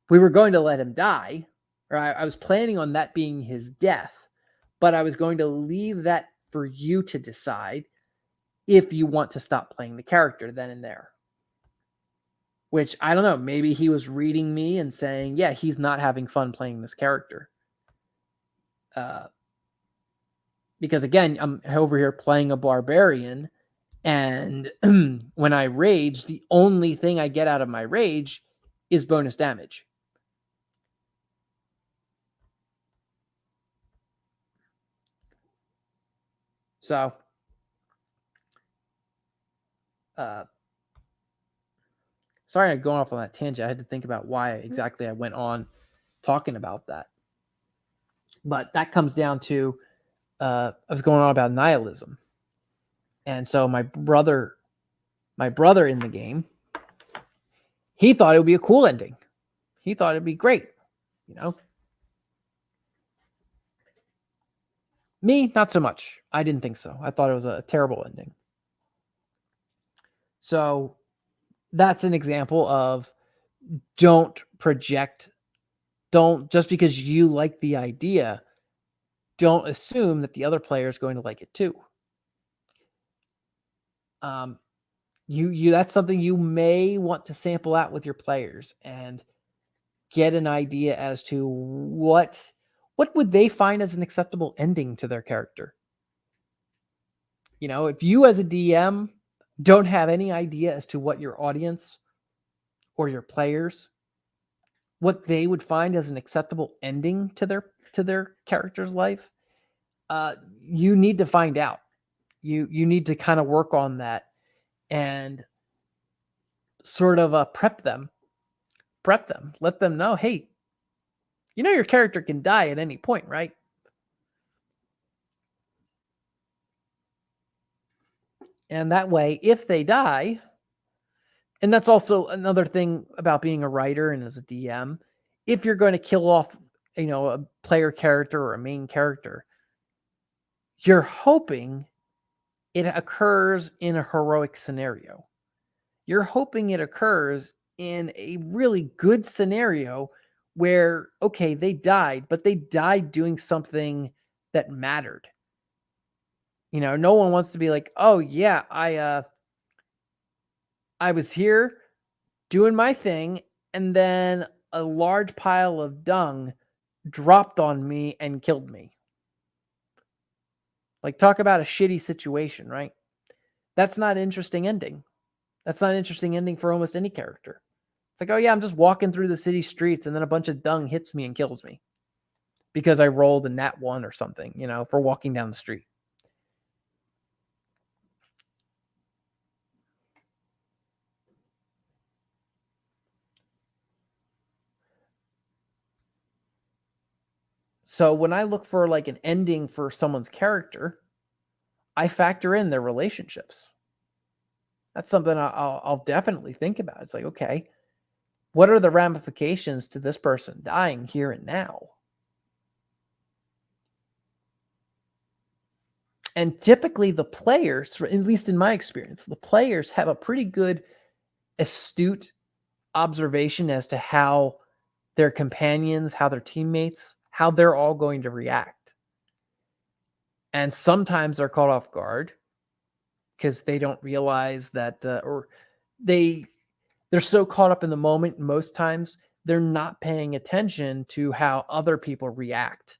we were going to let him die. Or I was planning on that being his death, but I was going to leave that for you to decide if you want to stop playing the character then and there. Which, I don't know, maybe he was reading me and saying, yeah, he's not having fun playing this character. Because again, I'm over here playing a barbarian, and when I rage, the only thing I get out of my rage is bonus damage. So, sorry I'm going off on that tangent. I had to think about why exactly I went on talking about that. But that comes down to, I was going on about nihilism. And so my brother in the game, he thought it would be a cool ending. He thought it'd be great, you know. Me, not so much. I didn't think so. I thought it was a terrible ending. So that's an example of don't project. Don't, just because you like the idea, don't assume that the other player is going to like it too. That's something you may want to sample out with your players and get an idea as to what would they find as an acceptable ending to their character. You know, if you as a DM don't have any idea as to what your audience or your players, what they would find as an acceptable ending to their character's life, you need to find out. You need to kind of work on that and sort of prep them. Let them know, hey, you know your character can die at any point, right? And that way, if they die, and that's also another thing about being a writer and as a DM, if you're going to kill off, you know, a player character or a main character, you're hoping it occurs in a heroic scenario. You're hoping it occurs in a really good scenario where, okay, they died, but they died doing something that mattered. You know, no one wants to be like, oh yeah, I was here doing my thing, and then a large pile of dung dropped on me and killed me. Like, talk about a shitty situation, right? That's not an interesting ending. That's not an interesting ending for almost any character. It's like, oh yeah, I'm just walking through the city streets and then a bunch of dung hits me and kills me because I rolled a nat 1 or something, for walking down the street. So when I look for like an ending for someone's character, I factor in their relationships. That's something I'll definitely think about. It's like, okay, what are the ramifications to this person dying here and now? And typically the players, at least in my experience, the players have a pretty good, astute observation as to how their companions, how their teammates, how they're all going to react. And sometimes they're caught off guard because they don't realize that, or they're so caught up in the moment. Most times they're not paying attention to how other people react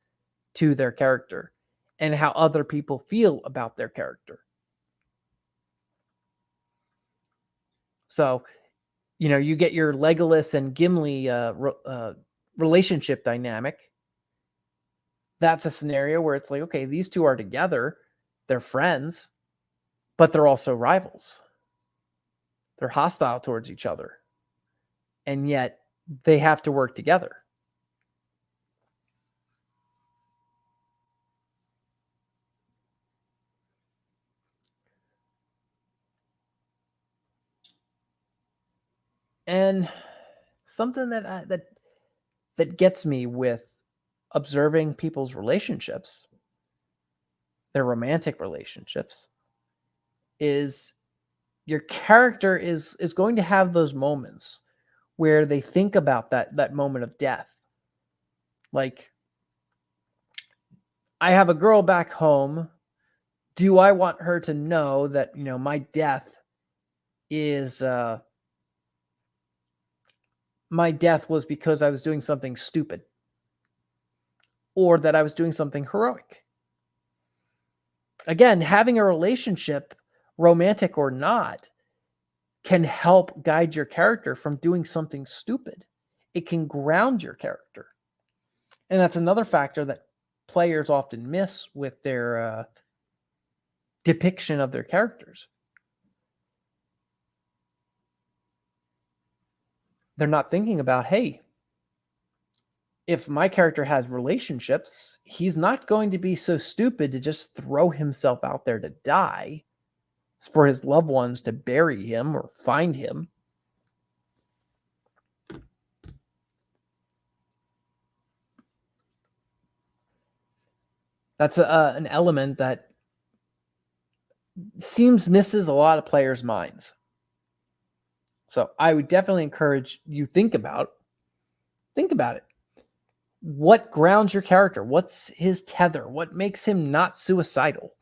to their character and how other people feel about their character. So, you get your Legolas and Gimli relationship dynamic. That's a scenario where it's like, okay, these two are together, they're friends, but they're also rivals. They're hostile towards each other. And yet they have to work together. And something that gets me with observing people's relationships, their romantic relationships, is your character is going to have those moments where they think about that moment of death. Like, I have a girl back home. Do I want her to know that, my death is my death was because I was doing something stupid or that I was doing something heroic? Again, having a relationship, romantic or not, can help guide your character from doing something stupid. It can ground your character. And that's another factor that players often miss with their depiction of their characters. They're not thinking about, hey, if my character has relationships, he's not going to be so stupid to just throw himself out there to die for his loved ones to bury him or find him. That's an element that seems misses a lot of players' minds. So I would definitely encourage you think about it. What grounds your character? What's his tether? What makes him not suicidal?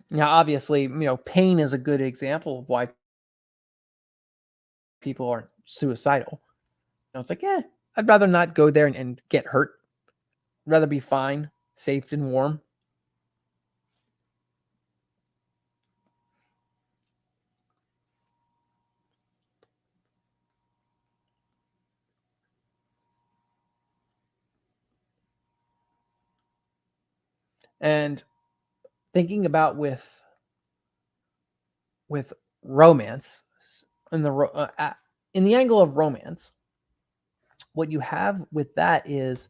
Now, obviously, pain is a good example of why people aren't suicidal. It's like, yeah, I'd rather not go there and get hurt. I'd rather be fine, safe and warm. And thinking about with romance in the angle of romance, what you have with that is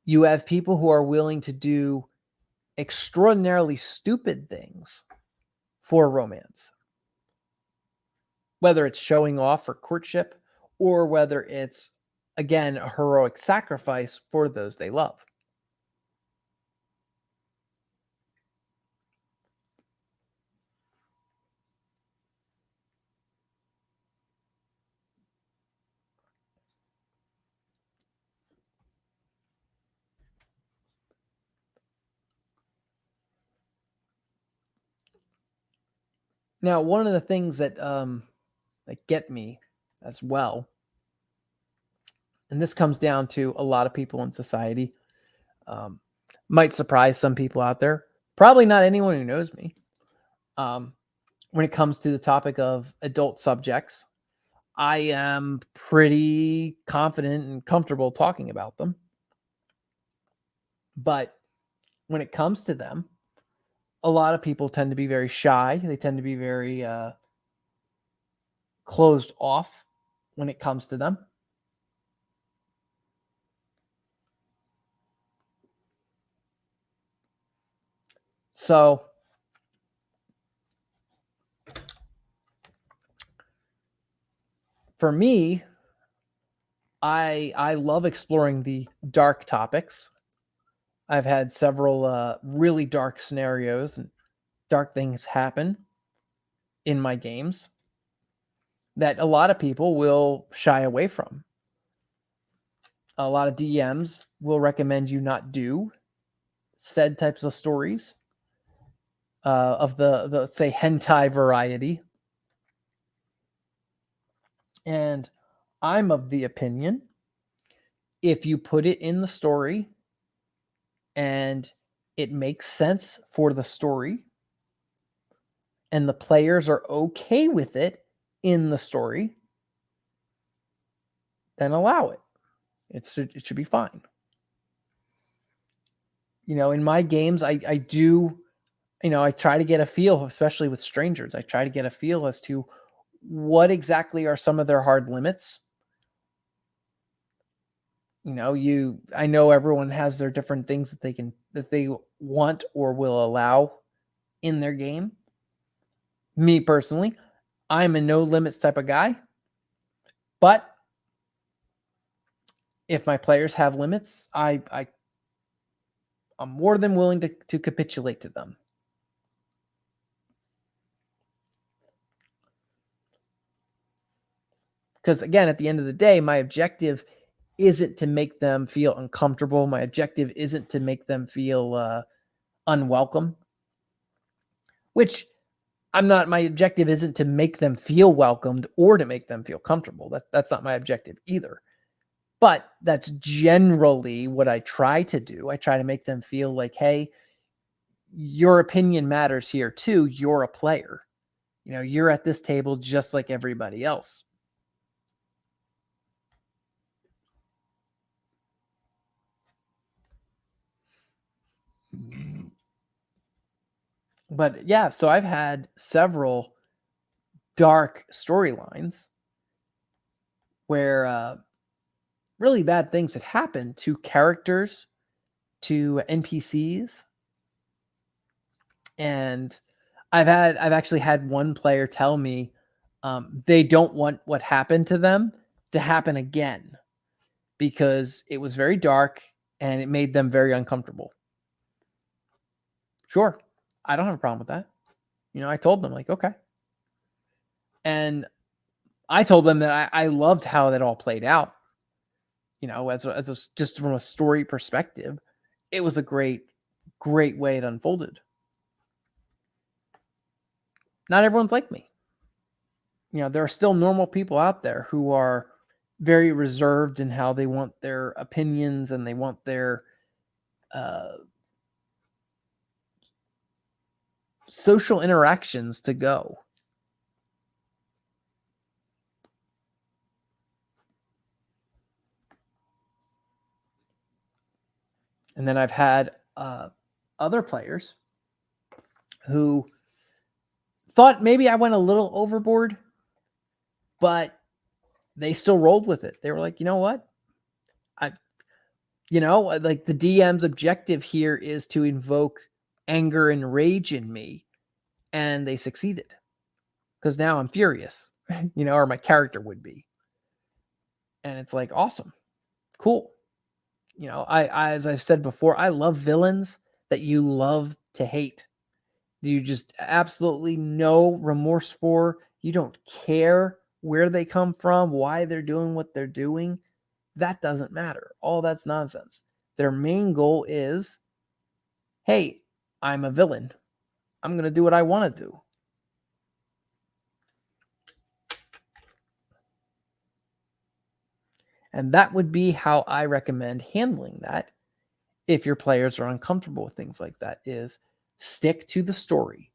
you have people who are willing to do extraordinarily stupid things for romance, whether it's showing off for courtship or whether it's, again, a heroic sacrifice for those they love. Now, one of the things that get me as well, and this comes down to a lot of people in society, um, Might surprise some people out there. Probably not anyone who knows me. When it comes to the topic of adult subjects, I am pretty confident and comfortable talking about them. But when it comes to them, a lot of people tend to be very shy. They tend to be very closed off when it comes to them. So for me, I love exploring the dark topics. I've had several really dark scenarios and dark things happen in my games that a lot of people will shy away from. A lot of DMs will recommend you not do said types of stories of the say hentai variety. And I'm of the opinion, if you put it in the story and it makes sense for the story and the players are okay with it in the story, then allow it. It should be fine. In my games, I do, I try to get a feel, especially with strangers. I try to get a feel as to what exactly are some of their hard limits. I know everyone has their different things that they want or will allow in their game. Me personally, I'm a no limits type of guy, but if my players have limits, I'm more than willing to capitulate to them. Because again, at the end of the day, my objective isn't to make them feel uncomfortable. My objective isn't to make them feel unwelcome, which I'm not. My objective isn't to make them feel welcomed or to make them feel comfortable. That's not my objective either. But that's generally what I try to do. I try to make them feel like, hey, your opinion matters here too. You're a player. You're at this table just like everybody else. But yeah, so I've had several dark storylines where really bad things had happened to characters, to NPCs, and I've actually had one player tell me they don't want what happened to them to happen again because it was very dark and it made them very uncomfortable. Sure, I don't have a problem with that. I told them, like, okay. And I told them that I loved how that all played out. Just from a story perspective, it was a great way it unfolded. Not everyone's like me. There are still normal people out there who are very reserved in how they want their opinions and they want their social interactions to go. And then I've had other players who thought maybe I went a little overboard, but they still rolled with it. They were like, you know what? Like the DM's objective here is to invoke anger and rage in me. And they succeeded because now I'm furious, or my character would be. And it's like, awesome, cool. As I've said before, I love villains that you love to hate. You just absolutely no remorse for. You don't care where they come from, why they're doing what they're doing. That doesn't matter. All that's nonsense. Their main goal is, hey, I'm a villain. I'm going to do what I want to do. And that would be how I recommend handling that, if your players are uncomfortable with things like that, is stick to the story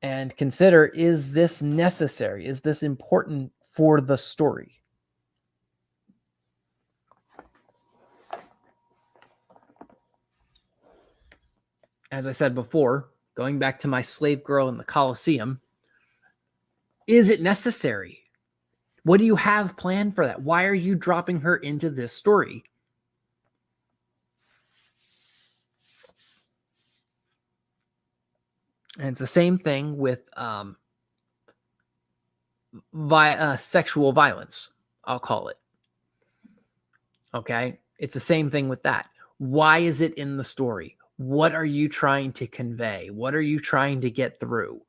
and consider, is this necessary? Is this important for the story? As I said before, going back to my slave girl in the Colosseum, is it necessary? What do you have planned for that? Why are you dropping her into this story? And it's the same thing with sexual violence, I'll call it. Okay? It's the same thing with that. Why is it in the story? What are you trying to convey? What are you trying to get through?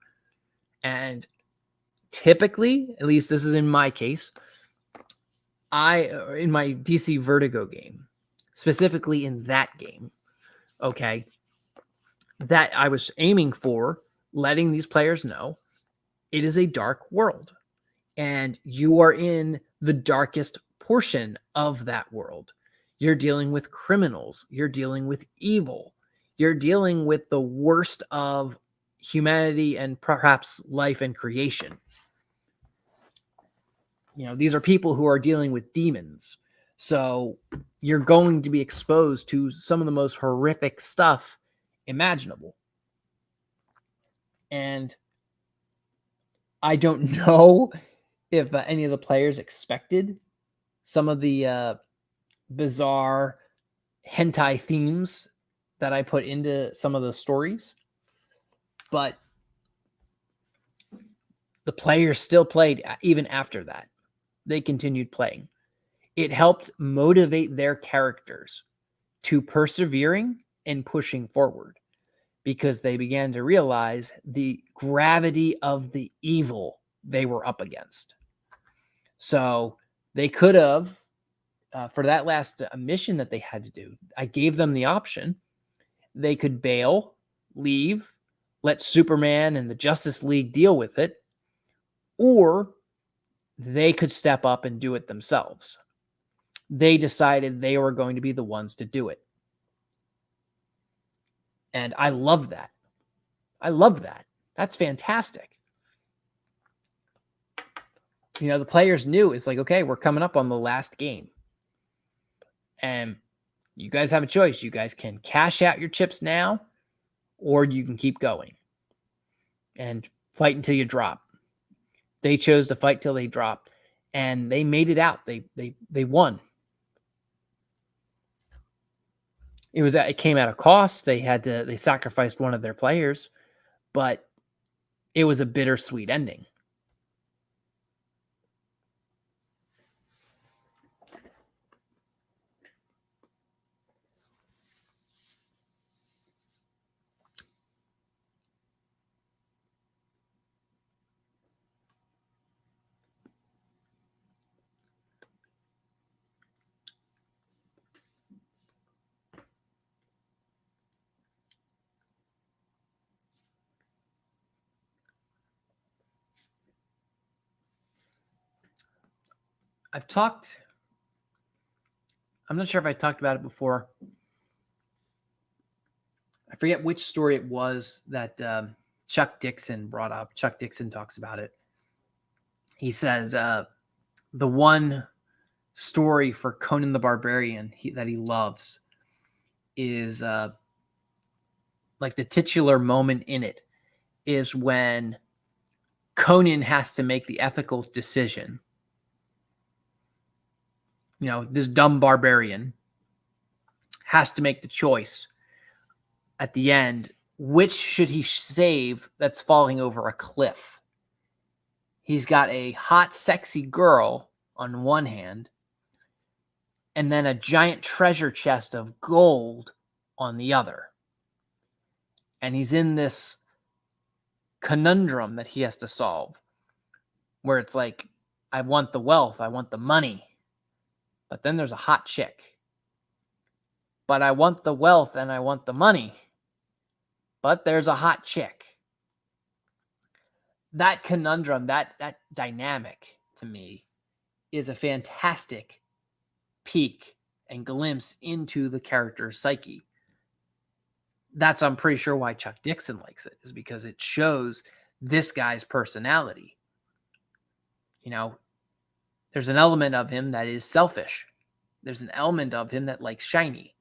And typically, at least this is in my case, in my DC Vertigo game, specifically in that game, okay, that I was aiming for letting these players know it is a dark world and you are in the darkest portion of that world. You're dealing with criminals. You're dealing with evil. You're dealing with the worst of humanity and perhaps life and creation. You know, these are people who are dealing with demons. So you're going to be exposed to some of the most horrific stuff imaginable. And I don't know if any of the players expected some of the bizarre hentai themes that I put into some of the stories, but the players still played even after that. They continued playing. It helped motivate their characters to persevering and pushing forward because they began to realize the gravity of the evil they were up against. So they could have, for that last mission that they had to do, I gave them the option. They could bail, leave, let Superman and the Justice League deal with it, or they could step up and do it themselves. They decided they were going to be the ones to do it. And I love that. I love that. That's fantastic. You know, the players knew it's like, okay, we're coming up on the last game. And you guys have a choice. You guys can cash out your chips now, or you can keep going and fight until you drop. They chose to fight till they dropped, and they made it out. They won. It came at a cost. They sacrificed one of their players, but it was a bittersweet ending. I'm not sure if I talked about it before. I forget which story it was that Chuck Dixon brought up. Chuck Dixon talks about it. He says the one story for Conan the Barbarian that he loves is like the titular moment in it is when Conan has to make the ethical decision. You know, this dumb barbarian has to make the choice at the end. Which should he save that's falling over a cliff? He's got a hot, sexy girl on one hand, and then a giant treasure chest of gold on the other. And he's in this conundrum that he has to solve, where it's like, I want the wealth, I want the money, but then there's a hot chick. But I want the wealth and I want the money, but there's a hot chick. That conundrum, that dynamic to me is a fantastic peek and glimpse into the character's psyche. That's, I'm pretty sure, why Chuck Dixon likes it, is because it shows this guy's personality. You know, there's an element of him that is selfish. There's an element of him that likes shiny.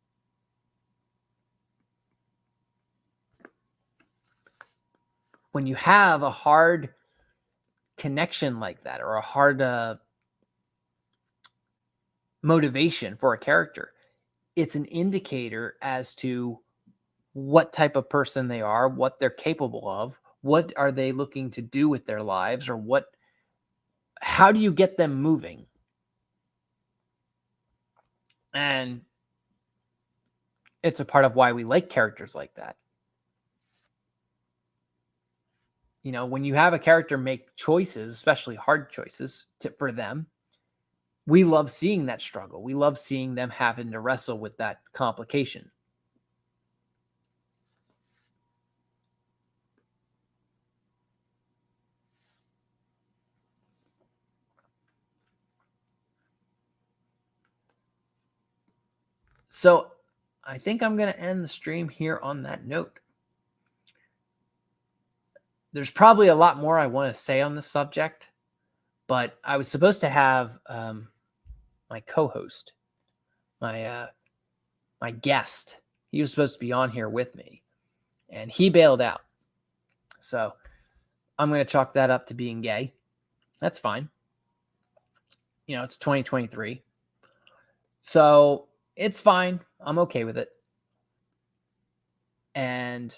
When you have a hard connection like that, or a hard motivation for a character, it's an indicator as to what type of person they are, what they're capable of, what are they looking to do with their lives, or how do you get them moving? And it's a part of why we like characters like that. You know, when you have a character make choices, especially hard choices for them, we love seeing that struggle. We love seeing them having to wrestle with that complication. So I think I'm going to end the stream here on that note. There's probably a lot more I want to say on this subject, but I was supposed to have my co-host, my guest. He was supposed to be on here with me, and he bailed out. So I'm going to chalk that up to being gay. That's fine. You know, it's 2023. So it's fine. I'm okay with it. And,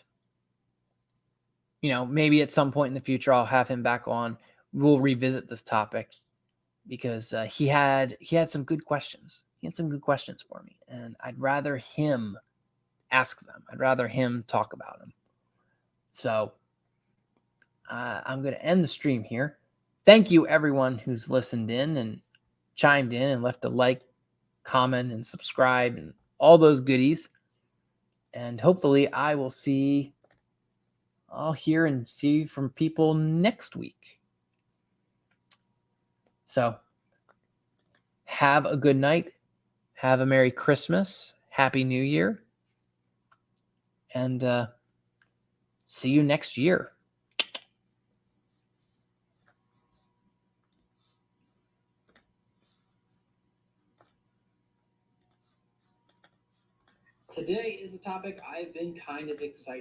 you know, maybe at some point in the future, I'll have him back on. We'll revisit this topic because he had some good questions. He had some good questions for me, and I'd rather him ask them. I'd rather him talk about them. So I'm going to end the stream here. Thank you, everyone who's listened in and chimed in and left a like, comment, and subscribe, and all those goodies. And hopefully I'll hear and see from people next week. So have a good night. Have a Merry Christmas. Happy New Year. And see you next year. Today is a topic I've been kind of excited